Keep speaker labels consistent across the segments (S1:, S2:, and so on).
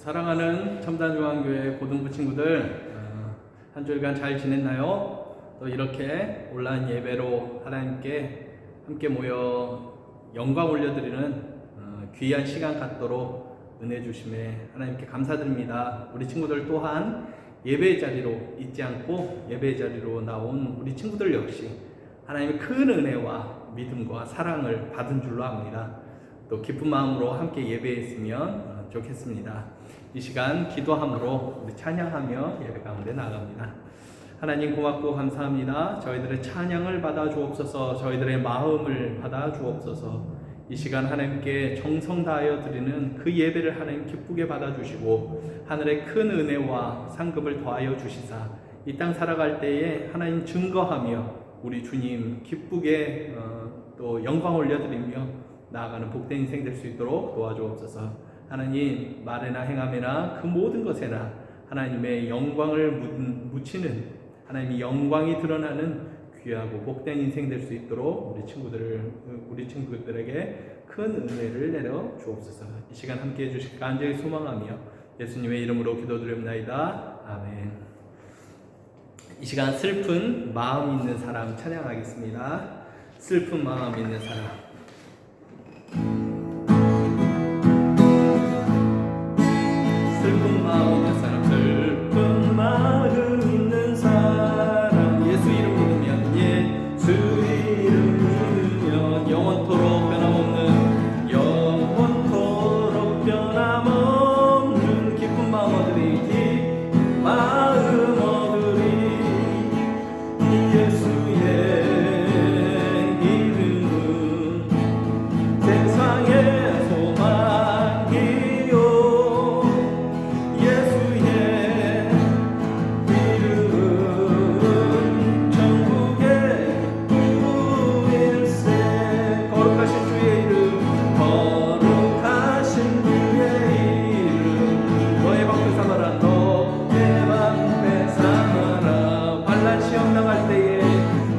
S1: 사랑하는 첨단중앙교회 고등부 친구들, 한 주일간 잘 지냈나요? 또 이렇게 온라인 예배로 하나님께 함께 모여 영광 올려드리는 귀한 시간 갖도록 은혜 주심에 하나님께 감사드립니다. 우리 친구들 또한 예배의 자리로 잊지 않고 예배의 자리로 나온 우리 친구들 역시 하나님의 큰 은혜와 믿음과 사랑을 받은 줄로 압니다. 또 기쁜 마음으로 함께 예배했으면 좋겠습니다. 이 시간 기도함으로 우리 찬양하며 예배 가운데 나아갑니다. 하나님 고맙고 감사합니다. 저희들의 찬양을 받아 주옵소서. 저희들의 마음을 받아 주옵소서. 이 시간 하나님께 정성 다하여 드리는 그 예배를 하나님 기쁘게 받아 주시고 하늘의 큰 은혜와 상급을 더하여 주시사 이 땅 살아갈 때에 하나님 증거하며 우리 주님 기쁘게 또 영광 올려드리며 나아가는 복된 인생 될 수 있도록 도와주옵소서. 하나님 말에나 행함에나 그 모든 것에나 하나님의 영광을 묻히는 하나님의 영광이 드러나는 귀하고 복된 인생 될 수 있도록 우리 친구들에게 큰 은혜를 내려 주옵소서. 이 시간 함께 해주실 간절히 소망하며 예수님의 이름으로 기도드립나이다. 아멘. 이 시간 슬픈 마음 있는 사람 찬양하겠습니다. 슬픈 마음 있는 사람. 슬픈 마음 있는 사람, 슬픈 마음 있는 사람. 예수 이름 믿으면, 예수 이름 믿으면 영원토록 변함없는 기쁜 마음 얻으리, 마음 얻으리. 예수의 이름은 세상의 소망이요, 예수의 이름은 천국의 구일세. 거룩하신 주의 이름, 거룩하신 주의 이름. 너의 방패 삼아라, 너의 방패 삼아라. 환난 시험 당할 때에,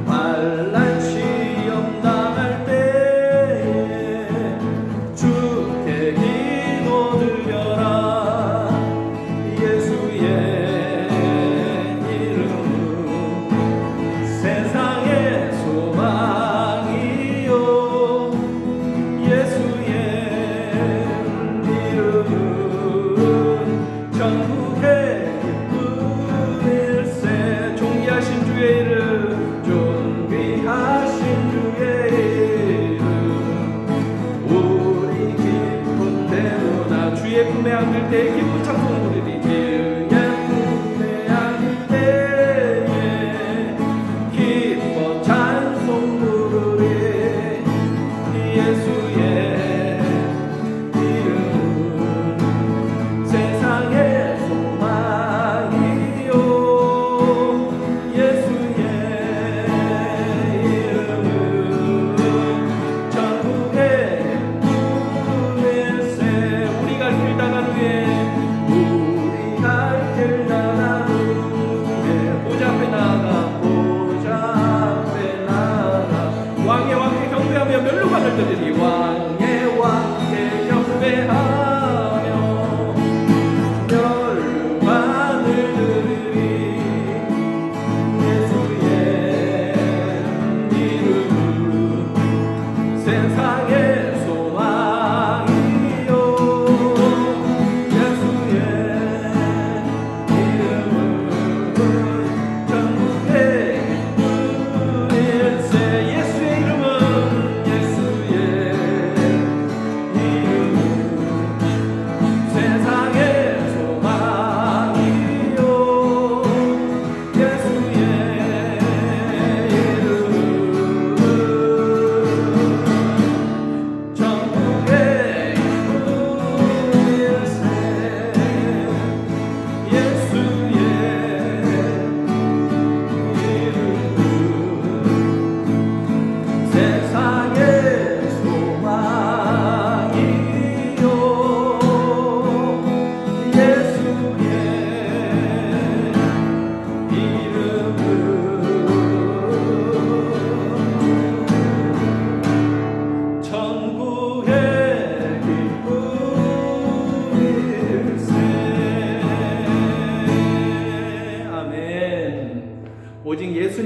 S1: 환난 시험 당할 때에 주께 기도드려라. 예수의 이름은 세상의 소망이요, 예수의 이름은 천국의 기쁨일세. 존귀하신 주의 이름, 존귀하신 주의 이름. 우리 기쁜 대로다. 주의 품에 안길 때 기쁜 찬송 부르리. 주의 품에 안길 때에 기뻐 찬송 부르리. 예수의 이름은 세상의 소망이요, 예수의 이름은 천국의 구일세. 우리가 길 다간 후에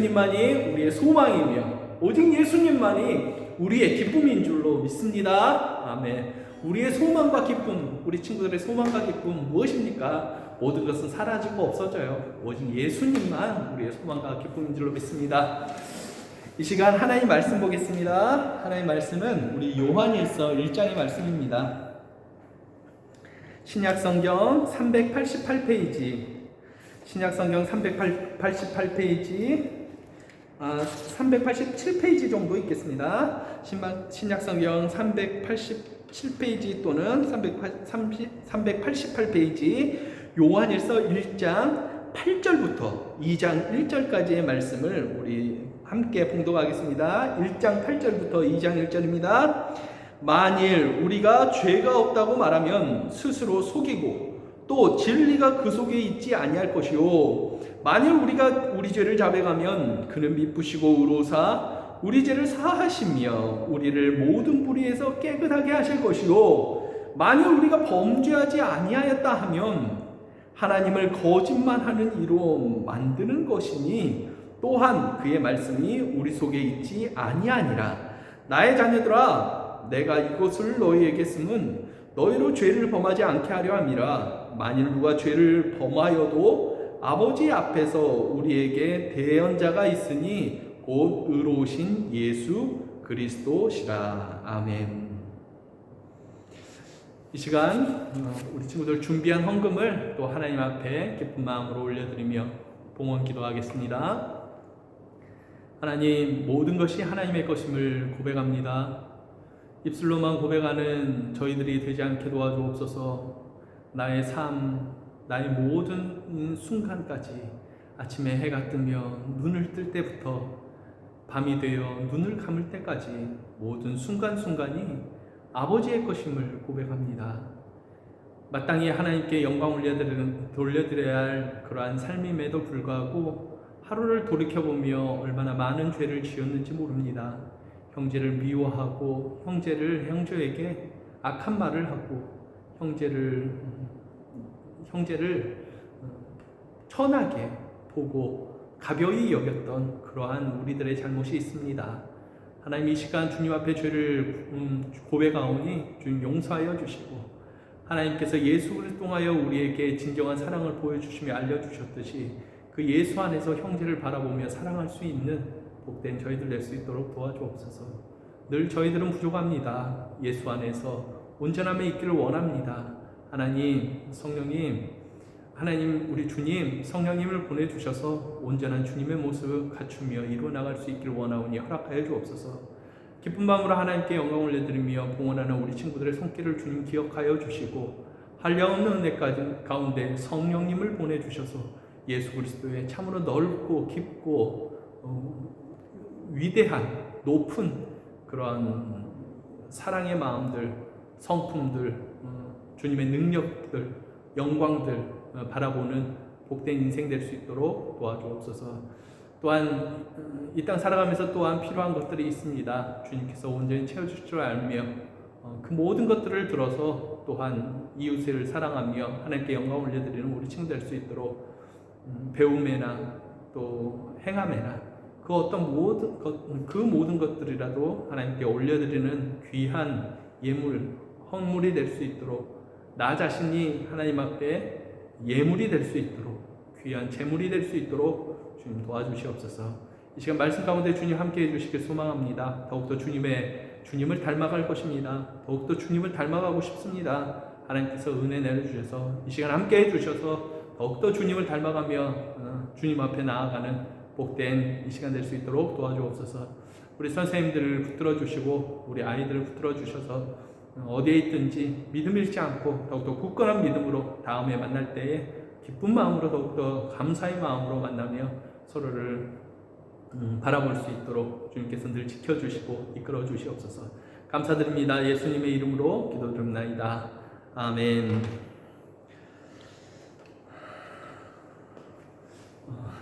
S1: 예수님만이 우리의 소망이며 오직 예수님만이 우리의 기쁨인 줄로 믿습니다. 아멘. 우리의 소망과 기쁨, 우리 친구들의 소망과 기쁨 무엇입니까? 모든 것은 사라지고 없어져요. 오직 예수님만 우리의 소망과 기쁨인 줄로 믿습니다. 이 시간 하나님 말씀 보겠습니다. 하나님 말씀은 우리 요한일서 1장의 말씀입니다. 신약성경 388페이지, 신약성경 388페이지, 387페이지 정도 있겠습니다. 신약성경 387페이지 또는 388페이지, 요한일서 1장 8절부터 2장 1절까지의 말씀을 우리 함께 봉독하겠습니다. 1장 8절부터 2장 1절입니다. 만일 우리가 죄가 없다고 말하면 스스로 속이고 또 진리가 그 속에 있지 아니할 것이요, 만일 우리가 우리 죄를 자백하면 그는 미쁘시고 의로사 우리 죄를 사하시며 우리를 모든 불의에서 깨끗하게 하실 것이요, 만일 우리가 범죄하지 아니하였다 하면 하나님을 거짓말하는 이로 만드는 것이니 또한 그의 말씀이 우리 속에 있지 아니하니라. 나의 자녀들아, 내가 이것을 너희에게 쓰면 너희로 죄를 범하지 않게 하려 함이라. 만일 누가 죄를 범하여도 아버지 앞에서 우리에게 대언자가 있으니 곧 의로우신 예수 그리스도시라. 아멘. 이 시간 우리 친구들 준비한 헌금을 또 하나님 앞에 기쁜 마음으로 올려드리며 봉헌 기도하겠습니다. 하나님, 모든 것이 하나님의 것임을 고백합니다. 입술로만 고백하는 저희들이 되지 않게 도와주옵소서. 나의 삶, 나의 모든 순간까지 아침에 해가 뜨며 눈을 뜰 때부터 밤이 되어 눈을 감을 때까지 모든 순간순간이 아버지의 것임을 고백합니다. 마땅히 하나님께 영광 돌려드려야 할 그러한 삶임에도 불구하고 하루를 돌이켜보며 얼마나 많은 죄를 지었는지 모릅니다. 형제를 미워하고 형제에게 악한 말을 하고 형제를 천하게 보고 가벼이 여겼던 그러한 우리들의 잘못이 있습니다. 하나님, 이 시간 주님 앞에 죄를 고백하오니 주님 용서하여 주시고, 하나님께서 예수 그리스도 통하여 우리에게 진정한 사랑을 보여주시며 알려주셨듯이 그 예수 안에서 형제를 바라보며 사랑할 수 있는 복된 저희들 될 수 있도록 도와주옵소서. 늘 저희들은 부족합니다. 예수 안에서 온전함에 있기를 원합니다. 하나님, 성령님, 하나님, 우리 주님, 성령님을 보내주셔서 온전한 주님의 모습을 갖추며 이루어나갈 수 있기를 원하오니 허락하여 주옵소서. 기쁜 마음으로 하나님께 영광을 올려드리며 봉헌하는 우리 친구들의 손길을 주님 기억하여 주시고, 한량없는 은혜 가운데 성령님을 보내주셔서 예수 그리스도의 참으로 넓고 깊고 위대한 높은 그러한 사랑의 마음들, 성품들, 주님의 능력들, 영광들 바라보는 복된 인생 될 수 있도록 도와주옵소서. 또한 이 땅 살아가면서 또한 필요한 것들이 있습니다. 주님께서 온전히 채워주실 줄 알며 그 모든 것들을 들어서 또한 이웃을 사랑하며 하나님께 영광을 올려드리는 우리 친구 될 수 있도록 배움에나 또 행함에나 그 어떤 모든 것들이라도 하나님께 올려드리는 귀한 예물, 헌물이 될 수 있도록 나 자신이 하나님 앞에 예물이 될 수 있도록 귀한 재물이 될 수 있도록 주님 도와주시옵소서. 이 시간 말씀 가운데 주님 함께 해주시길 소망합니다. 더욱더 주님을 닮아갈 것입니다. 더욱더 주님을 닮아가고 싶습니다. 하나님께서 은혜 내려주셔서 이 시간 함께 해주셔서 더욱더 주님을 닮아가며 주님 앞에 나아가는 복된 이 시간 될 수 있도록 도와주옵소서. 우리 선생님들을 붙들어 주시고 우리 아이들을 붙들어 주셔서 어디에 있든지 믿음 잃지 않고 더욱더 굳건한 믿음으로 다음에 만날 때에 기쁜 마음으로 더욱더 감사의 마음으로 만나며 서로를 바라볼 수 있도록 주님께서 늘 지켜주시고 이끌어 주시옵소서. 감사드립니다. 예수님의 이름으로 기도드립나이다. 아멘.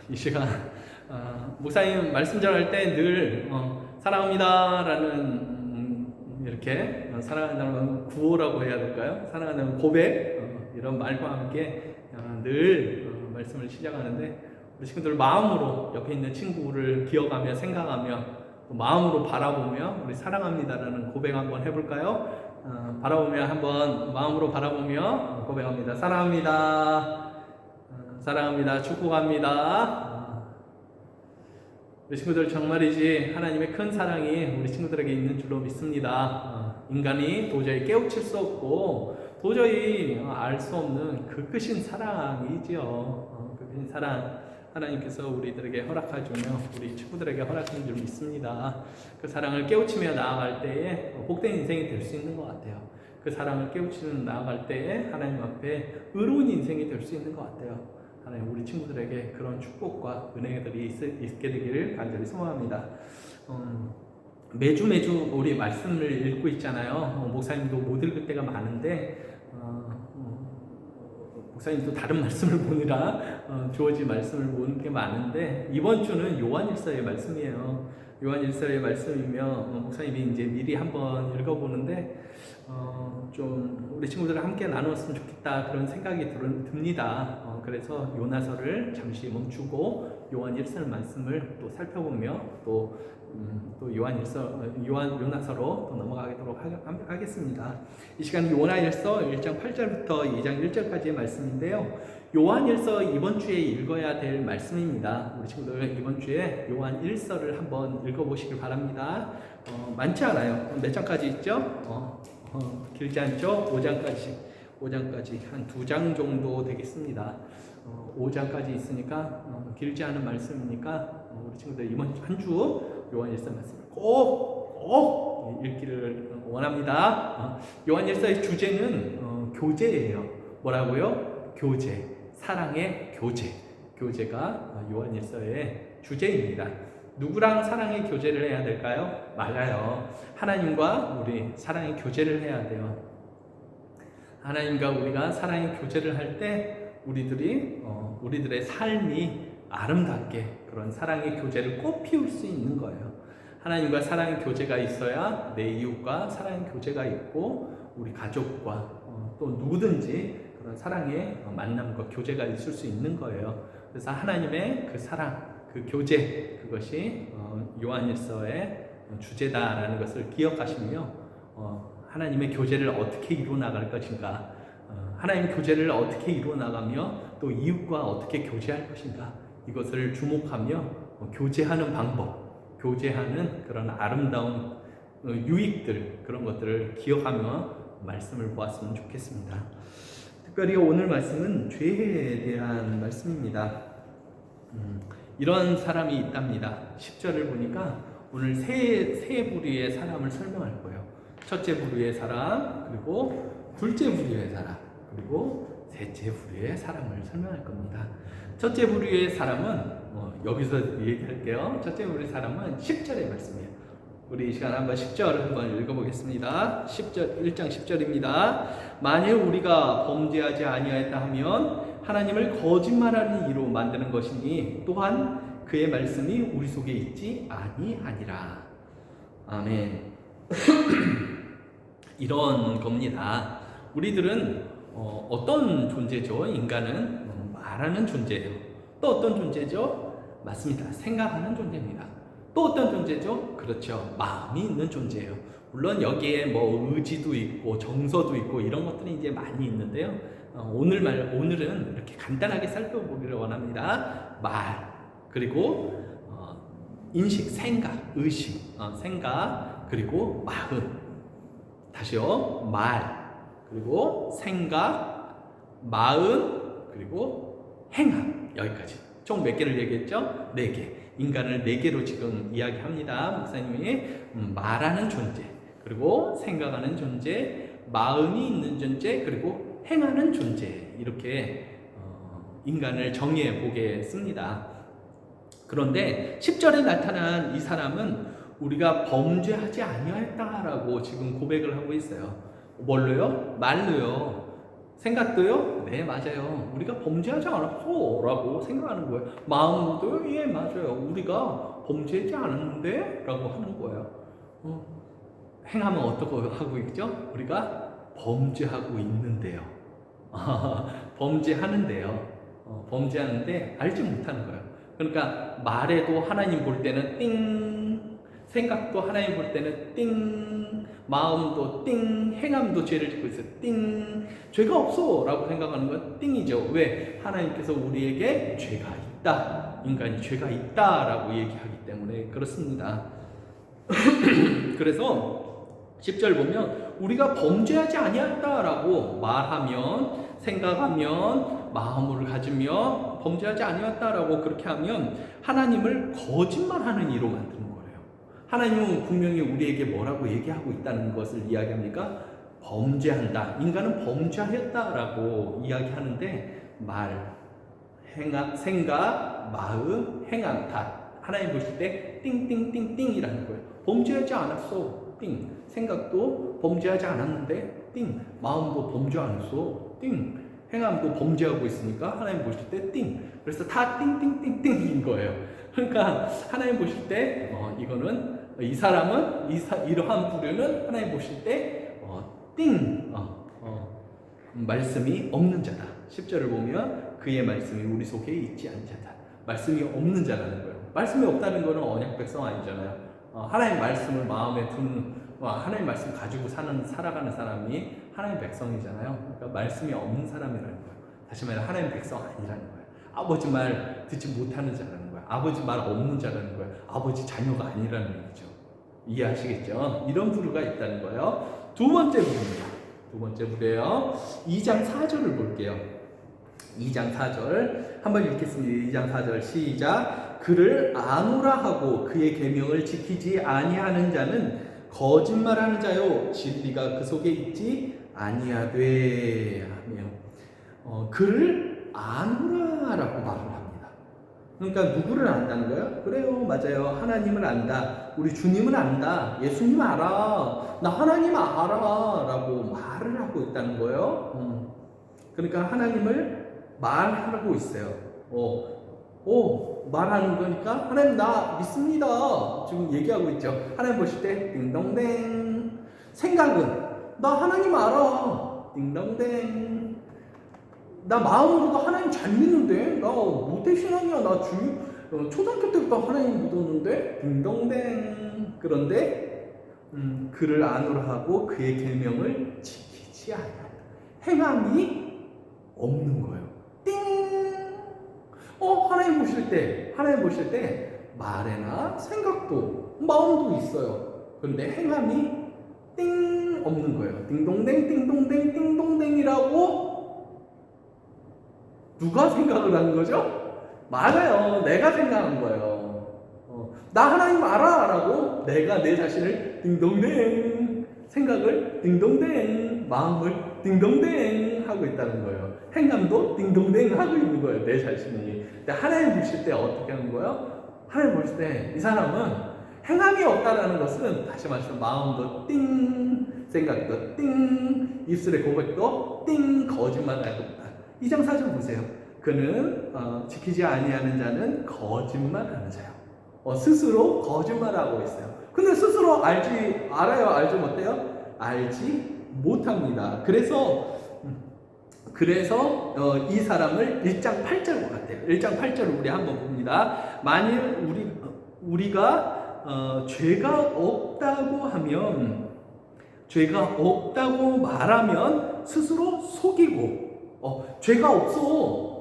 S1: 이 시간 목사님 말씀 전할 때 늘 사랑합니다라는 이렇게 사랑한다는 구호라고 해야 될까요? 사랑한다는 고백 이런 말과 함께 늘 말씀을 시작하는데 우리 친구들 마음으로 옆에 있는 친구를 기억하며 생각하며 또 마음으로 바라보며 우리 사랑합니다라는 고백 한번 해볼까요? 바라보며 한번 마음으로 바라보며 고백합니다. 사랑합니다. 사랑합니다. 축복합니다. 우리 친구들 정말이지 하나님의 큰 사랑이 우리 친구들에게 있는 줄로 믿습니다. 인간이 도저히 깨우칠 수 없고 도저히 알 수 없는 그 크신 사랑이지요. 그 크신 사랑 하나님께서 우리들에게 허락하주며 우리 친구들에게 허락하는 줄 믿습니다. 그 사랑을 깨우치며 나아갈 때에 복된 인생이 될 수 있는 것 같아요. 그 사랑을 깨우치며 나아갈 때에 하나님 앞에 의로운 인생이 될 수 있는 것 같아요. 하나님 우리 친구들에게 그런 축복과 은혜들이 있게 되기를 간절히 소망합니다. 매주 우리 말씀을 읽고 있잖아요. 목사님도 못 읽을 때가 많은데 목사님도 다른 말씀을 보느라 주어진 말씀을 보는 게 많은데 이번 주는 요한일서의 말씀이에요. 요한일서의 말씀이며 목사님이 이제 미리 한번 읽어보는데 좀 우리 친구들과 함께 나누었으면 좋겠다 그런 생각이 듭니다. 그래서 요나서를 잠시 멈추고 요한일서 말씀을 또 살펴보며 또 요나서로 또 넘어가도록 하겠습니다. 이 시간 요한일서 1장 8절부터 2장 1절까지의 말씀인데요. 요한일서 이번 주에 읽어야 될 말씀입니다. 우리 친구들 이번 주에 요한일서를 한번 읽어보시길 바랍니다. 많지 않아요. 몇 장까지 있죠? 길지 않죠? 5장까지 한 2장 정도 되겠습니다. 5장까지 있으니까 길지 않은 말씀이니까 우리 친구들 이번 한 주 요한일서 말씀을 꼭 읽기를 원합니다. 요한일서의 주제는 교제예요. 뭐라고요? 교제, 사랑의 교제. 교제가 요한일서의 주제입니다. 누구랑 사랑의 교제를 해야 될까요? 맞아요. 하나님과 우리 사랑의 교제를 해야 돼요. 하나님과 우리가 사랑의 교제를 할 때 우리들의 삶이 아름답게 그런 사랑의 교제를 꽃 피울 수 있는 거예요. 하나님과 사랑의 교제가 있어야 내 이웃과 사랑의 교제가 있고 우리 가족과 또 누구든지 그런 사랑의 만남과 교제가 있을 수 있는 거예요. 그래서 하나님의 그 사랑, 그 교제 그것이 요한일서의 주제다라는 것을 기억하시며 하나님의 교제를 어떻게 이루어 나갈 것인가, 하나님의 교제를 어떻게 이루어 나가며 또 이웃과 어떻게 교제할 것인가 이것을 주목하며 교제하는 방법, 교제하는 그런 아름다운 유익들 그런 것들을 기억하며 말씀을 보았으면 좋겠습니다. 특별히 오늘 말씀은 죄에 대한 말씀입니다. 이런 사람이 있답니다. 10절을 보니까 오늘 세 부류의 사람을 설명할 거예요. 첫째 부류의 사람, 그리고 둘째 부류의 사람, 그리고 셋째 부류의 사람을 설명할 겁니다. 첫째 부류의 사람은 여기서 얘기할게요. 첫째 부류의 사람은 10절의 말씀이에요. 우리 이 시간 한번 10절 한번 읽어보겠습니다. 1장 10절입니다. 만일 우리가 범죄하지 아니하였다 하면 하나님을 거짓말하는 이로 만드는 것이니 또한 그의 말씀이 우리 속에 있지 아니하니라. 아멘. 이런 겁니다. 우리들은 어떤 존재죠? 인간은 말하는 존재예요. 또 어떤 존재죠? 맞습니다. 생각하는 존재입니다. 또 어떤 존재죠? 그렇죠. 마음이 있는 존재예요. 물론 여기에 뭐 의지도 있고 정서도 있고 이런 것들이 이제 많이 있는데요. 오늘은 이렇게 간단하게 살펴보기를 원합니다. 말, 그리고 인식, 생각, 의식, 생각, 그리고 마음. 다시요. 말, 그리고 생각, 마음, 그리고 행함. 여기까지. 총 몇 개를 얘기했죠? 4개. 인간을 4개로 지금 이야기합니다. 목사님이 말하는 존재, 그리고 생각하는 존재, 마음이 있는 존재, 그리고 행하는 존재. 이렇게 인간을 정의해 보겠습니다. 그런데 10절에 나타난 이 사람은 우리가 범죄하지 아니하였다라고 지금 고백을 하고 있어요. 뭘로요? 말로요. 생각도요? 네, 맞아요. 우리가 범죄하지 않았어 라고 생각하는 거예요. 마음으로도 예, 맞아요. 우리가 범죄하지 않았는데? 라고 하는 거예요. 행하면 어떻게 하고 있죠? 우리가 범죄하고 있는데요. 범죄하는데요. 범죄하는데 알지 못하는 거예요. 그러니까 말에도 하나님 볼 때는 띵, 생각도 하나님 볼 때는 띵, 마음도 띵, 행함도 죄를 짓고 있어요. 띵, 죄가 없어 라고 생각하는 건 띵이죠. 왜? 하나님께서 우리에게 죄가 있다, 인간이 죄가 있다라고 얘기하기 때문에 그렇습니다. 그래서 10절 보면 우리가 범죄하지 아니었다라고 말하면, 생각하면, 마음을 가지며 범죄하지 아니었다라고 그렇게 하면 하나님을 거짓말하는 이로 만드는 거예요. 하나님은 분명히 우리에게 뭐라고 얘기하고 있다는 것을 이야기합니까? 범죄한다. 인간은 범죄하였다라고 이야기하는데 말, 생각, 마음, 행함 다 하나님 보실 때 띵띵띵띵이라는 거예요. 범죄하지 않았어. 띵. 생각도 범죄하지 않았는데 띵. 마음도 범죄 안 했어. 띵. 행함도 범죄하고 있으니까 하나님 보실 때 띵. 그래서 다 띵띵띵띵인 거예요. 그러니까 하나님 보실 때 이거는 이 사람은 이러한 부류는 하나님 보실 때 띵. 말씀이 없는 자다. 10절을 보면 그의 말씀이 우리 속에 있지 않은 자다. 말씀이 없는 자라는 거예요. 말씀이 없다는 거는 언약 백성 아니잖아요. 하나님 말씀을 마음에 두는, 하나님 말씀 가지고 살아가는 사람이 하나님 백성이잖아요. 그러니까 말씀이 없는 사람이라는 거예요. 다시 말해 하나님 백성 아니라는 거예요. 아버지 말 듣지 못하는 자라는 거예요. 아버지 말 없는 자라는 거예요. 아버지 자녀가 아니라는 얘기죠. 이해하시겠죠? 이런 부류가 있다는 거예요. 두 번째 부류입니다. 두 번째 부류예요. 2장 4절을 볼게요. 2장 4절 한번 읽겠습니다. 2장 4절 시작. 그를 아노라 하고 그의 계명을 지키지 아니하는 자는 거짓말하는 자요 진리가 그 속에 있지 아니하되 하며 그를 아노라라고 말을 합니다. 그러니까 누구를 안다는 거예요? 그래요, 맞아요. 하나님을 안다. 우리 주님을 안다. 예수님 알아. 나 하나님 알아 라고 말을 하고 있다는 거예요. 그러니까 하나님을 말하고 있어요. 말하는 거니까 하나님 나 믿습니다. 지금 얘기하고 있죠. 하나님 보실 때 띵동댕. 생각은 나 하나님 알아. 띵동댕. 나 마음으로도 하나님 잘 믿는데 나 모태신앙이야. 나 초등학교 때부터 하나님 믿었는데 띵동댕. 그런데 그를 안으로 하고 그의 계명을 지키지 않아. 행함이 없는 거예요. 띵. 하나님 보실 때 말에나 생각도 마음도 있어요. 그런데 행함이 띵 없는 거예요. 띵동댕 띵동댕 띵동댕이라고 누가 생각을 한 거죠? 맞아요. 내가 생각한 거예요. 나 하나님 알아 라고 내가 내 자신을 띵동댕, 생각을 띵동댕, 마음을 띵동댕 하고 있다는 거예요. 행함도 띵동댕 하고 있는 거예요. 내 자신이. 근데 하나님 보실 때 어떻게 하는 거예요? 하나님 보실 때 이 사람은 행함이 없다라는 것은 다시 말해서 마음도 띵, 생각도 띵, 입술의 고백도 띵, 거짓말하고 있다. 2장 4절 보세요. 그는 지키지 아니하는 자는 거짓말하는 자요. 스스로 거짓말하고 있어요. 근데 스스로 알아요? 알지 못해요? 알지 못합니다. 그래서 이 사람을 1장 8절 같아요. 1장 8절을 우리 한번 봅니다. 만일 우리가 죄가 없다고 말하면 스스로 속이고 죄가 없어.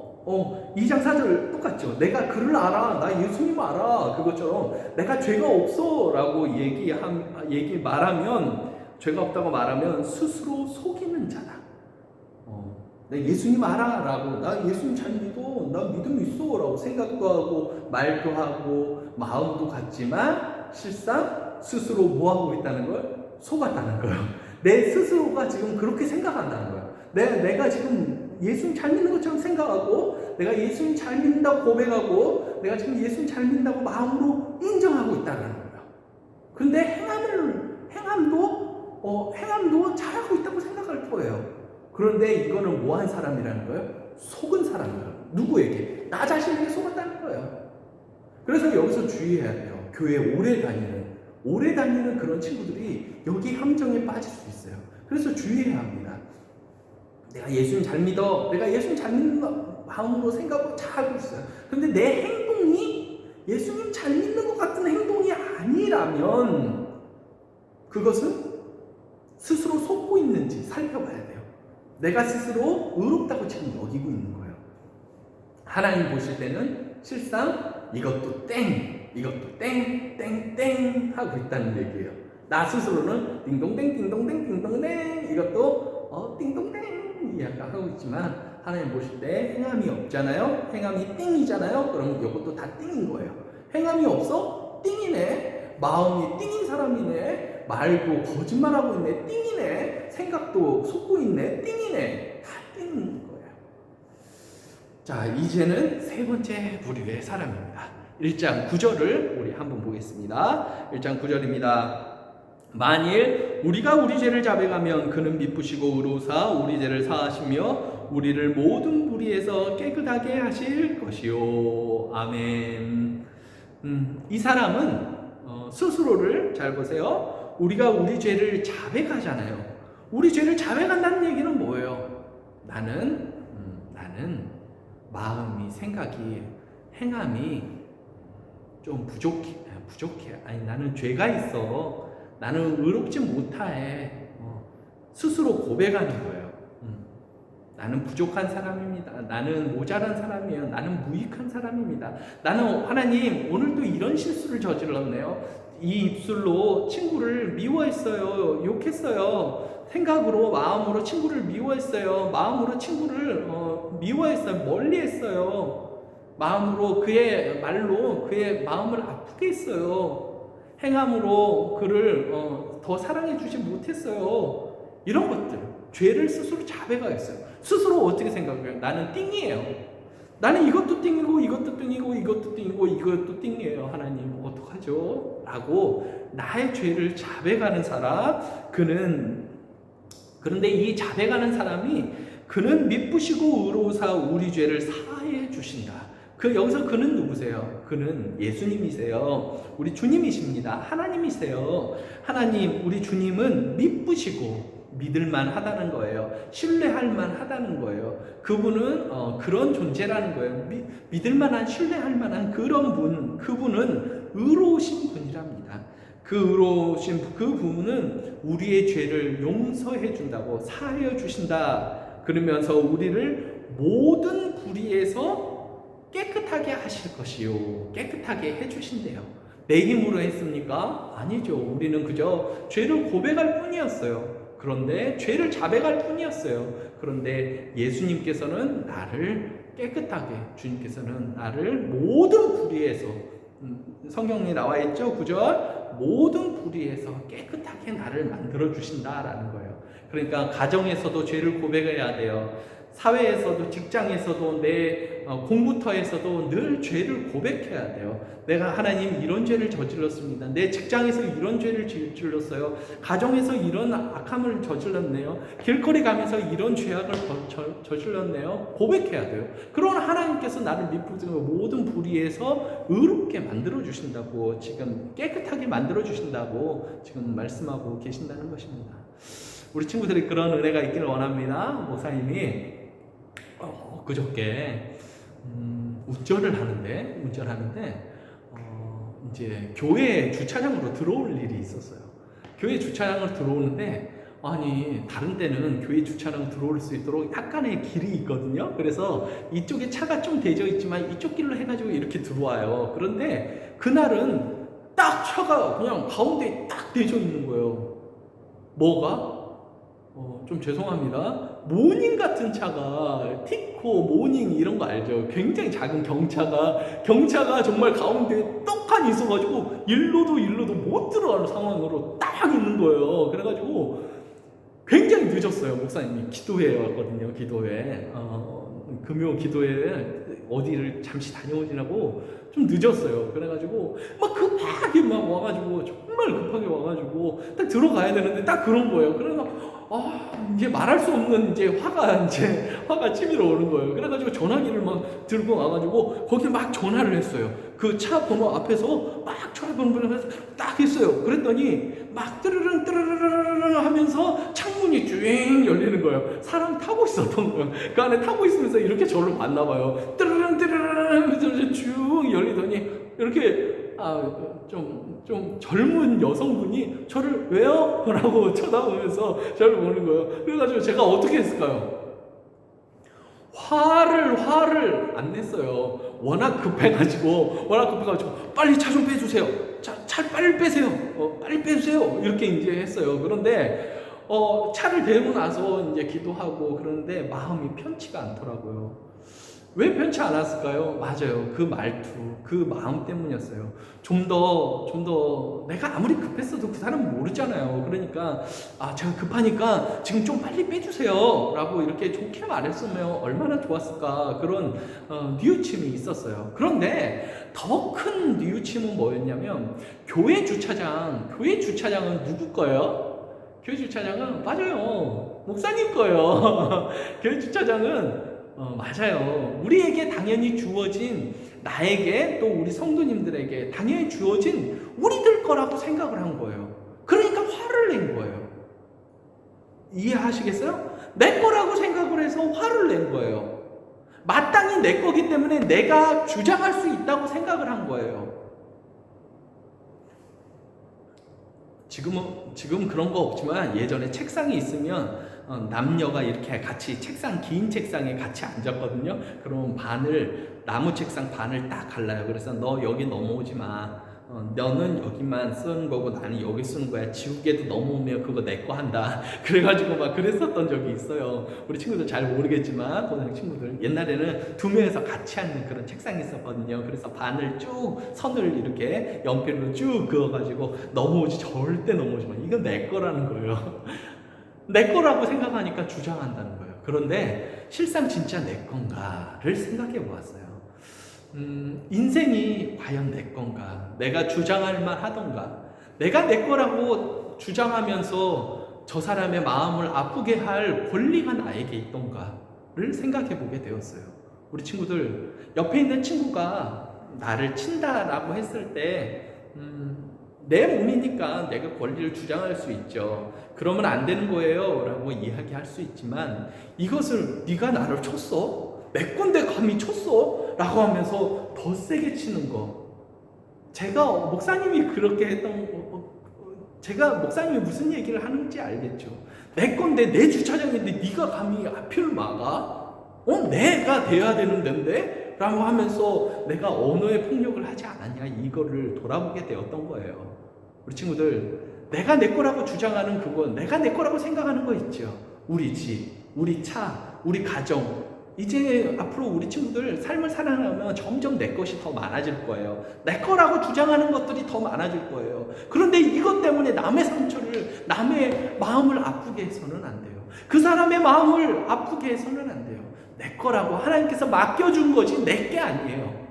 S1: 2장 4절 똑같죠. 내가 그를 알아. 나 예수님 알아. 그것처럼 내가 죄가 없어 라고 말하면 죄가 없다고 말하면 스스로 속이는 자다. 내 예수님 알아 라고 나 예수님 잘 믿어. 나 믿음 있어 라고 생각도 하고 말도 하고 마음도 같지만 실상 스스로 뭐하고 있다는 걸? 속았다는 거예요. 내 스스로가 지금 그렇게 생각한다는 거예요. 내가 지금 예수님 잘 믿는 것처럼 생각하고 내가 예수님 잘 믿는다고 고백하고 내가 지금 예수님 잘 믿는다고 마음으로 인정하고 있다는 거예요. 근데 행함도 잘하고 있다고 생각할 거예요. 그런데 이거는 뭐한 사람이라는 거예요? 속은 사람이에요. 누구에게? 나 자신에게 속았다는 거예요. 그래서 여기서 주의해야 돼요. 교회 오래 다니는 그런 친구들이 여기 함정에 빠질 수 있어요. 그래서 주의해야 합니다. 내가 예수님 잘 믿어. 내가 예수님 잘 믿는 마음으로 생각하고 잘하고 있어요. 근데 내 행동이 예수님 잘 믿는 것 같은 행동이 아니라면 그것은 스스로 속고 있는지 살펴봐야 돼요. 내가 스스로 의롭다고 지금 여기고 있는 거예요. 하나님 보실 때는 실상 이것도 땡, 이것도 땡, 땡, 땡 하고 있다는 얘기예요. 나 스스로는 띵동댕, 띵동댕, 띵동댕 이것도 띵동댕 약간 하고 있지만 하나님 보실 때 행함이 없잖아요. 행함이 띵이잖아요. 그러면 이것도 다 띵인 거예요. 행함이 없어? 띵이네. 마음이 띵인 사람이네. 말도 거짓말하고 있네. 띵이네. 생각도 속고 있네. 띵이네. 다 띵인 거예요. 자, 이제는 세 번째 부류의 사람입니다. 1장 9절을 우리 한번 보겠습니다. 1장 9절입니다. 만일 우리가 우리 죄를 자백하면 그는 미쁘시고 의로우사 우리 죄를 사하시며 우리를 모든 불의에서 깨끗하게 하실 것이요. 아멘. 이 사람은 스스로를 잘 보세요. 우리가 우리 죄를 자백하잖아요. 우리 죄를 자백한다는 얘기는 뭐예요? 나는 마음이, 생각이, 행함이 좀 부족해. 아니, 나는 죄가 있어. 나는 의롭지 못해. 스스로 고백하는 거예요. 나는 부족한 사람입니다. 나는 모자란 사람이에요. 나는 무익한 사람입니다. 나는 하나님 오늘도 이런 실수를 저질렀네요. 이 입술로 친구를 미워했어요. 욕했어요. 생각으로, 마음으로 친구를 미워했어요. 마음으로 친구를 미워했어요. 멀리했어요. 마음으로 그의 말로 그의 마음을 아프게 했어요. 행함으로 그를 더 사랑해 주지 못했어요. 이런 것들, 죄를 스스로 자백하겠어요. 스스로 어떻게 생각해요? 나는 띵이에요. 나는 이것도 띵이고 이것도 띵이고 이것도 띵이고 이것도 띵이에요. 하나님 어떡하죠? 라고 나의 죄를 자백하는 사람, 그런데 이 자백하는 사람이 그는 미쁘시고 의로우사 우리 죄를 사해 주신다. 여기서 그는 누구세요? 그는 예수님이세요. 우리 주님이십니다. 하나님이세요. 하나님, 우리 주님은 미쁘시고 믿을만 하다는 거예요. 신뢰할 만하다는 거예요. 그분은 그런 존재라는 거예요. 믿을만한, 신뢰할 만한 그런 분, 그분은 의로우신 분이랍니다. 그 의로우신 그 부분은 우리의 죄를 용서해 준다고, 사하여 주신다. 그러면서 우리를 모든 불의에서 깨끗하게 하실 것이요. 깨끗하게 해주신대요. 내 힘으로 했습니까? 아니죠. 우리는 그저 죄를 고백할 뿐이었어요. 그런데 죄를 자백할 뿐이었어요. 그런데 예수님께서는 나를 깨끗하게, 주님께서는 나를 모든 불의에서, 성경에 나와 있죠? 9절, 모든 불의에서 깨끗하게 나를 만들어 주신다라는 거예요. 그러니까 가정에서도 죄를 고백해야 돼요. 사회에서도, 직장에서도, 내 공부터에서도 늘 죄를 고백해야 돼요. 내가 하나님 이런 죄를 저질렀습니다. 내 직장에서 이런 죄를 저질렀어요. 가정에서 이런 악함을 저질렀네요. 길거리 가면서 이런 죄악을 저질렀네요. 고백해야 돼요. 그런 하나님께서 나를 미쁘시고 모든 불의에서 의롭게 만들어 주신다고, 지금 깨끗하게 만들어 주신다고 지금 말씀하고 계신다는 것입니다. 우리 친구들이 그런 은혜가 있기를 원합니다. 목사님이 그저께 운전하는데 이제 교회 주차장으로 들어올 일이 있었어요. 교회 주차장으로 들어오는데, 아니 다른 때는 교회 주차장 들어올 수 있도록 약간의 길이 있거든요. 그래서 이쪽에 차가 좀 대져 있지만 이쪽 길로 해가지고 이렇게 들어와요. 그런데 그날은 딱 차가 그냥 가운데에 딱 대져 있는 거예요. 뭐가? 좀 죄송합니다. 모닝 같은 차가, 티코, 모닝 이런 거 알죠? 굉장히 작은 경차가 정말 가운데 떡하니 있어가지고 일로도 못 들어가는 상황으로 딱 있는 거예요. 그래가지고 굉장히 늦었어요. 목사님이 기도회에 왔거든요. 기도회. 금요 기도회에 어디를 잠시 다녀오시라고 좀 늦었어요. 그래가지고 막 급하게 막 와가지고, 정말 급하게 와가지고 딱 들어가야 되는데 딱 그런 거예요. 그래서 이제 말할 수 없는 화가 치밀어 오는 거예요. 그래가지고 전화기를 막 들고 와가지고 거기 막 전화를 했어요. 그 차 번호 앞에서 막 전화번호를 해서 딱 했어요. 그랬더니 막 뜨르릉 하면서 창문이 쭉 열리는 거예요. 사람 타고 있었던 거예요. 그 안에 타고 있으면서 이렇게 저를 봤나 봐요. 뜨르릉 띠르르르 쭉 열리더니 이렇게 좀 젊은 여성분이 저를 왜요? 라고 쳐다보면서 저를 보는 거예요. 그래가지고 제가 어떻게 했을까요? 화를 안 냈어요. 워낙 급해가지고 빨리 차 좀 빼주세요. 차 빨리 빼세요. 빨리 빼주세요. 이렇게 이제 했어요. 그런데 차를 대고 나서 이제 기도하고 그러는데 마음이 편치가 않더라고요. 왜 편치 않았을까요? 맞아요. 그 말투, 그 마음 때문이었어요. 좀 더 내가 아무리 급했어도 그 사람은 모르잖아요. 그러니까 제가 급하니까 지금 좀 빨리 빼주세요 라고 이렇게 좋게 말했으면 얼마나 좋았을까, 그런 뉘우침이 있었어요. 그런데 더 큰 뉘우침은 뭐였냐면 교회 주차장은 누구 거예요? 교회 주차장은 맞아요, 목사님 거예요. 교회 주차장은 맞아요. 우리에게 당연히 주어진, 나에게 또 우리 성도님들에게 당연히 주어진 우리들 거라고 생각을 한 거예요. 그러니까 화를 낸 거예요. 이해하시겠어요? 내 거라고 생각을 해서 화를 낸 거예요. 마땅히 내 거기 때문에 내가 주장할 수 있다고 생각을 한 거예요. 지금 그런 거 없지만 예전에 책상이 있으면 남녀가 이렇게 같이 긴 책상에 같이 앉았거든요. 그러면 나무 책상 반을 딱 갈라요. 그래서 너 여기 넘어오지 마. 너는 여기만 쓰는 거고 나는 여기 쓰는 거야. 지우개도 넘어오면 그거 내 거 한다. 그래가지고 막 그랬었던 적이 있어요. 우리 친구들 잘 모르겠지만 고등학생 친구들 옛날에는 두 명에서 같이 앉는 그런 책상이 있었거든요. 그래서 반을 쭉 선을 이렇게 연필로 쭉 그어가지고 절대 넘어오지 마. 이건 내 거라는 거예요. 내 거라고 생각하니까 주장한다는 거예요. 그런데 실상 진짜 내 건가를 생각해 보았어요. 인생이 과연 내 건가? 내가 주장할 만 하던가? 내가 내 거라고 주장하면서 저 사람의 마음을 아프게 할 권리가 나에게 있던가를 생각해 보게 되었어요. 우리 친구들, 옆에 있는 친구가 나를 친다라고 했을 때 내 몸이니까 내가 권리를 주장할 수 있죠. 그러면 안 되는 거예요 라고 이야기할 수 있지만, 이것을 네가 나를 쳤어? 내 건데 감히 쳤어? 라고 하면서 더 세게 치는 거. 제가 목사님이 그렇게 했던 제가 목사님이 무슨 얘기를 하는지 알겠죠. 내 건데, 내 주차장인데 네가 감히 앞을 막아? 내가 돼야 되는 데인데? 라고 하면서 내가 언어의 폭력을 하지 않았냐, 이거를 돌아보게 되었던 거예요. 우리 친구들, 내가 내 거라고 주장하는 그거, 내가 내 거라고 생각하는 거 있죠. 우리 집, 우리 차, 우리 가정. 이제 앞으로 우리 친구들 삶을 살아가면 점점 내 것이 더 많아질 거예요. 내 거라고 주장하는 것들이 더 많아질 거예요. 그런데 이것 때문에 남의 상처를, 남의 마음을 아프게 해서는 안 돼요. 그 사람의 마음을 아프게 해서는 안 돼요. 내 거라고 하나님께서 맡겨준 거지 내 게 아니에요.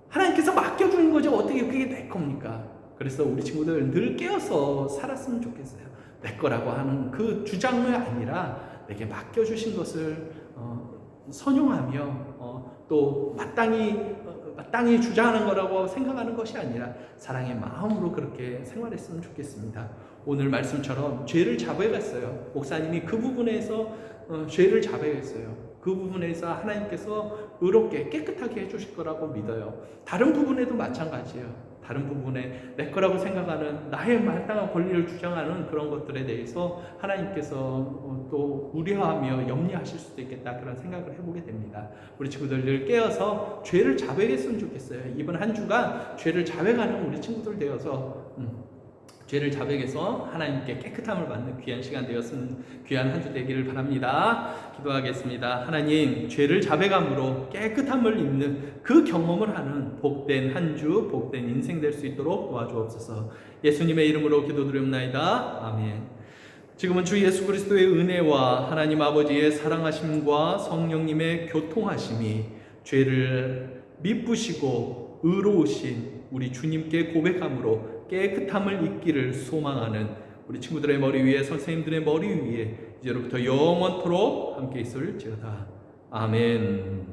S1: 하나님께서 맡겨준 거지 어떻게 그게 내 겁니까? 그래서 우리 친구들 늘 깨어서 살았으면 좋겠어요. 내 거라고 하는 그 주장이 아니라 내게 맡겨주신 것을 선용하며 또 마땅히 주장하는 거라고 생각하는 것이 아니라 사랑의 마음으로 그렇게 생활했으면 좋겠습니다. 오늘 말씀처럼 죄를 자백했어요. 목사님이 그 부분에서 죄를 자백했어요. 그 부분에서 하나님께서 의롭게 깨끗하게 해주실 거라고 믿어요. 다른 부분에도 마찬가지예요. 다른 부분에 내 거라고 생각하는, 나의 마땅한 권리를 주장하는 그런 것들에 대해서 하나님께서 또 우려하며 염려하실 수도 있겠다, 그런 생각을 해보게 됩니다. 우리 친구들 늘 깨어서 죄를 자백했으면 좋겠어요. 이번 한 주간 죄를 자백하는 우리 친구들 되어서 죄를 자백해서 하나님께 깨끗함을 받는 귀한 시간 되었으면, 귀한 한 주 되기를 바랍니다. 기도하겠습니다. 하나님, 죄를 자백함으로 깨끗함을 입는 그 경험을 하는 복된 한 주, 복된 인생 될 수 있도록 도와주옵소서. 예수님의 이름으로 기도드립나이다. 아멘. 지금은 주 예수 그리스도의 은혜와 하나님 아버지의 사랑하심과 성령님의 교통하심이 죄를 미쁘시고 의로우신 우리 주님께 고백함으로 깨끗함을 입기를 소망하는 우리 친구들의 머리 위에, 선생님들의 머리 위에 이제로부터 영원토록 함께 있을지어다. 아멘.